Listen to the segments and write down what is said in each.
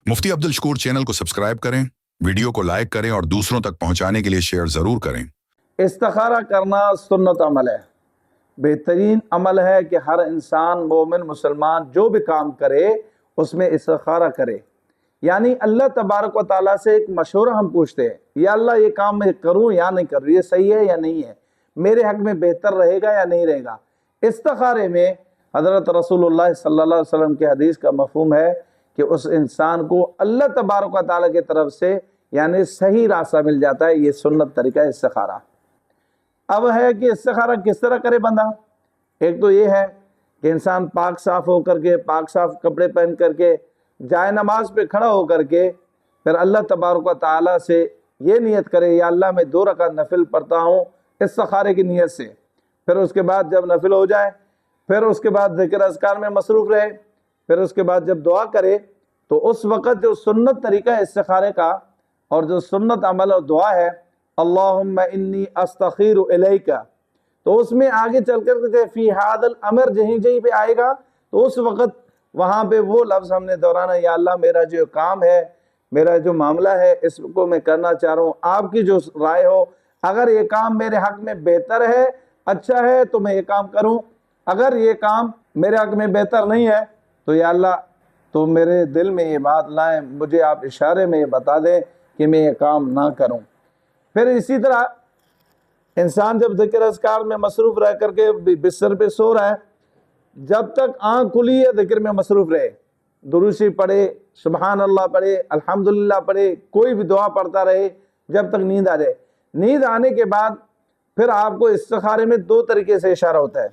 मुफ्ती Abdul Shakoor channel को subscribe करें, video को लाइक करें और दूसरों तक पहुंचाने के लिए शेयर ज़रूर करें। इस्तिखारा करना सुन्नत अमल है, बेहतरीन अमल है कि हर इंसान मोमिन मुसलमान जो भी काम करे उसमें इस्तिखारा करे। यानी अल्लाह तबारक व तआला से एक मशवरा हम पूछते हैं, या अल्लाह ये काम मैं करूं या नहीं करूं, ये सही है या नहीं है, मेरे हक में बेहतर रहेगा या नहीं रहेगा। इस्तिखारे में हज़रत रसूलुल्लाह सल्लल्लाहु अलैहि वसल्लम के हदीस का मफहूम है कि उस इंसान को अल्लाह तबारक व तआला की तरफ से यानी सही रास्ता मिल जाता है। ये सुन्नत तरीका है इस्तिखारा। अब है कि इस्तिखारा किस तरह करे बंदा। एक तो ये है कि इंसान पाक साफ होकर के, पाक साफ कपड़े पहन करके, जाए नमाज पे खड़ा होकर के फिर अल्लाह तबारक व तआला से ये नियत करे, या अल्लाह मैं 2 रकात नफिल पढ़ता हूँ इस्तिखारे की नियत से। फिर उसके बाद जब नफिल हो जाए फिर उसके बाद ज़िक्र अज़कार में मसरूफ़ रहे। फिर उसके बाद जब दुआ करे तो उस वक़्त जो सुन्नत तरीका है इस्तिखारे का और जो सुन्नत अमल और दुआ है, अल्लाहुम्मा इन्नी अस्तखीरु इलैका, तो उसमें आगे चल कर के फी हादल अमर जहीं जहीं पे आएगा तो उस वक़्त वहाँ पे वो लफ्ज़ हमने दोहराना, या अल्लाह मेरा जो काम है, मेरा जो मामला है, इसको मैं करना चाह रहा हूँ, आपकी जो राय हो। अगर ये काम मेरे हक़ में बेहतर है, अच्छा है, तो मैं ये काम करूँ। अगर ये काम मेरे हक़ में बेहतर नहीं है तो या अल्लाह तो मेरे दिल में ये बात लाएं, मुझे आप इशारे में ये बता दें कि मैं ये काम ना करूं। फिर इसी तरह इंसान जब ज़िक्र अज़कार में मसरूफ़ रह करके बिस्तर पे सो रहा है, जब तक आँख खुली है ज़िक्र में मसरूफ़ रहे, दुरूशी पढ़े, सुबहान अल्लाह पढ़े, अल्हम्दुलिल्लाह पढ़े, कोई भी दुआ पढ़ता रहे जब तक नींद आ जाए। नींद आने के बाद फिर आपको इस्तिखारे में 2 तरीके से इशारा होता है।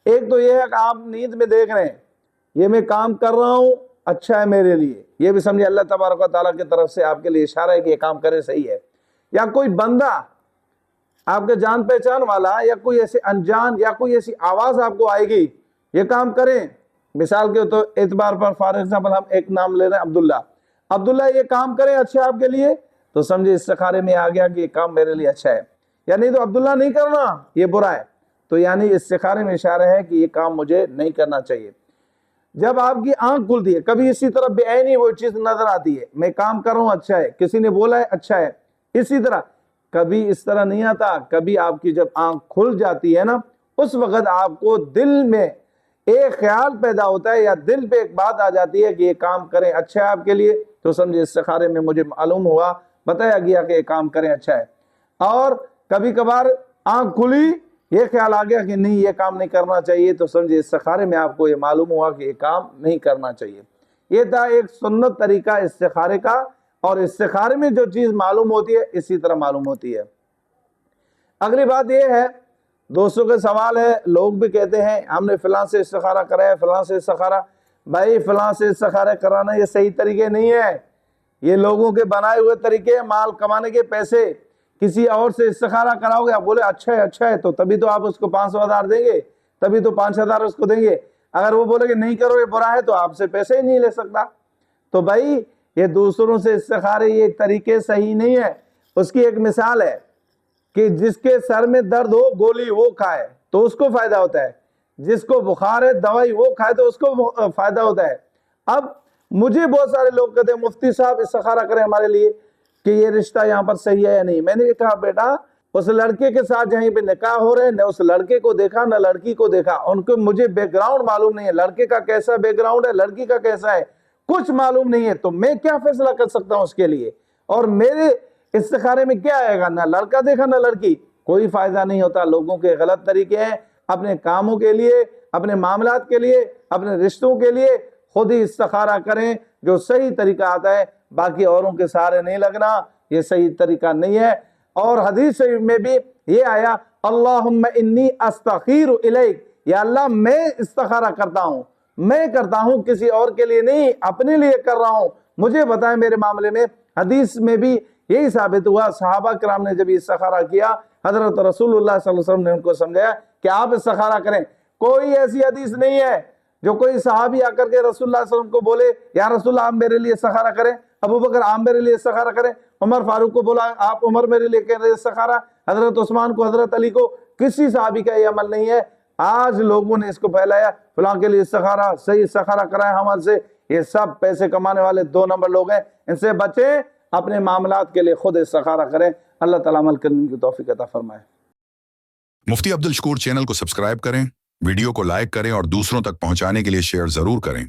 एक तो ये है कि आप नींद में देख रहे हैं ये मैं काम कर रहा हूँ, अच्छा है मेरे लिए, ये भी समझिए अल्लाह तबारक व तआला की तरफ से आपके लिए इशारा है कि ये काम करे, सही है। या कोई बंदा आपके जान पहचान वाला या कोई ऐसे अनजान या कोई ऐसी आवाज़ आपको आएगी ये काम करें। मिसाल के तो एतबार पर फॉर एग्जाम्पल हम एक नाम ले रहे हैं अब्दुल्ला, अब्दुल्ला ये काम करें अच्छा आपके लिए, तो समझे इस्तिखारे में आ गया कि ये काम मेरे लिए अच्छा है। या नहीं तो अब्दुल्ला नहीं करना ये बुरा है, तो यानी इस्तिखारे में इशारा है कि ये काम मुझे नहीं करना चाहिए। जब आपकी आंख खुलती है, कभी इसी तरह बेआईनी वो चीज़ नजर आती है, मैं काम कर रहा हूँ अच्छा है, किसी ने बोला है अच्छा है, इसी तरह कभी इस तरह नहीं आता। कभी आपकी जब आंख खुल जाती है ना, उस वक्त आपको दिल में एक ख्याल पैदा होता है या दिल पे एक बात आ जाती है कि ये काम करें अच्छा है आपके लिए, तो समझे इस्तिखारे में मुझे मालूम हुआ, बताया गया कि ये काम करें अच्छा है। और कभी कभार आंख खुली, ये ख्याल आ गया कि नहीं ये काम नहीं करना चाहिए, तो समझे इस्तिखारे में आपको ये मालूम हुआ कि ये काम नहीं करना चाहिए। ये था एक सुन्नत तरीका इस्तिखारे का, और इस्तिखारे में जो चीज़ मालूम होती है इसी तरह मालूम होती है। अगली बात ये है, दोस्तों के सवाल है, लोग भी कहते हैं हमने फ़लाँ से इस्तिखारा करा है, फ़लाँ से इस्तिखारा। भाई फ़लाँ से इस्तिखारा कराना ये सही तरीके नहीं है, ये लोगों के बनाए हुए तरीके, माल कमाने के पैसे। किसी और से इस्तिखारा कराओगे, आप बोले अच्छा है तो तभी तो आप उसको 500,000 देंगे, तभी तो 5,000 उसको देंगे। अगर वो बोले कि नहीं करो ये बुरा है, तो आपसे पैसे ही नहीं ले सकता। तो भाई ये दूसरों से इस्तिखारे ये तरीके सही नहीं है। उसकी एक मिसाल है कि जिसके सर में दर्द हो गोली वो खाए तो उसको फायदा होता है, जिसको बुखार है दवाई वो खाए तो उसको फायदा होता है। अब मुझे बहुत सारे लोग कहते हैं मुफ्ती साहब इस्तिखारा करें हमारे लिए कि ये रिश्ता यहाँ पर सही है या नहीं। मैंने कहा बेटा, उस लड़के के साथ जहीं पे निकाह हो रहे हैं, न उस लड़के को देखा न लड़की को देखा, उनको मुझे बैकग्राउंड मालूम नहीं है, लड़के का कैसा बैकग्राउंड है, लड़की का कैसा है, कुछ मालूम नहीं है, तो मैं क्या फैसला कर सकता हूँ उसके लिए। और मेरे इस्तिखारे में क्या आएगा, ना लड़का देखा ना लड़की, कोई फायदा नहीं होता। लोगों के गलत तरीके हैं, अपने कामों के लिए, अपने मामलात के लिए, अपने रिश्तों के लिए खुद ही इस्तिखारा करें जो सही तरीका आता है। बाकी औरों के सहारे नहीं लगना, ये सही तरीका नहीं है। और हदीस में भी ये आया, अल्लाहुम्मा इन्नी अस्तखीरु इलैक, या अल्लाह मैं इस्तिखारा करता हूँ, मैं करता हूँ, किसी और के लिए नहीं, अपने लिए कर रहा हूँ, मुझे बताएं मेरे मामले में। हदीस में भी यही साबित हुआ, सहाबा किराम ने जब इस्तिखारा किया, हजरत रसूलुल्लाह सल्लल्लाहु अलैहि वसल्लम ने उनको समझाया कि आप इस्तिखारा करें। कोई ऐसी हदीस नहीं है जो कोई सहाबी आकर के रसूलुल्लाह सल्लल्लाहु अलैहि वसल्लम को बोले या रसूलुल्लाह आप मेरे लिए इस्तिखारा करें, अबू बकर आप मेरे लिए इस्तिखारा करें, उमर फारूक को बोला आप उमर मेरे लिए करें इस्तिखारा, हजरत उस्मान को, हजरत अली को, किसी सहाबी का ये अमल नहीं है। आज लोगों ने इसको फैलाया, फलां के लिए इस्तिखारा, सही इस्तिखारा कराए हमारे से, یہ سب پیسے کمانے والے 2 نمبر لوگ ہیں، ان سے بچیں، اپنے معاملات کے لیے خود استخارہ کریں. اللہ تعالیٰ عمل کرنے کی توفیق عطا فرمائے. مفتی عبد الشکور چینل کو سبسکرائب کریں، ویڈیو کو لائک کریں اور دوسروں تک پہنچانے کے لیے شیئر ضرور کریں.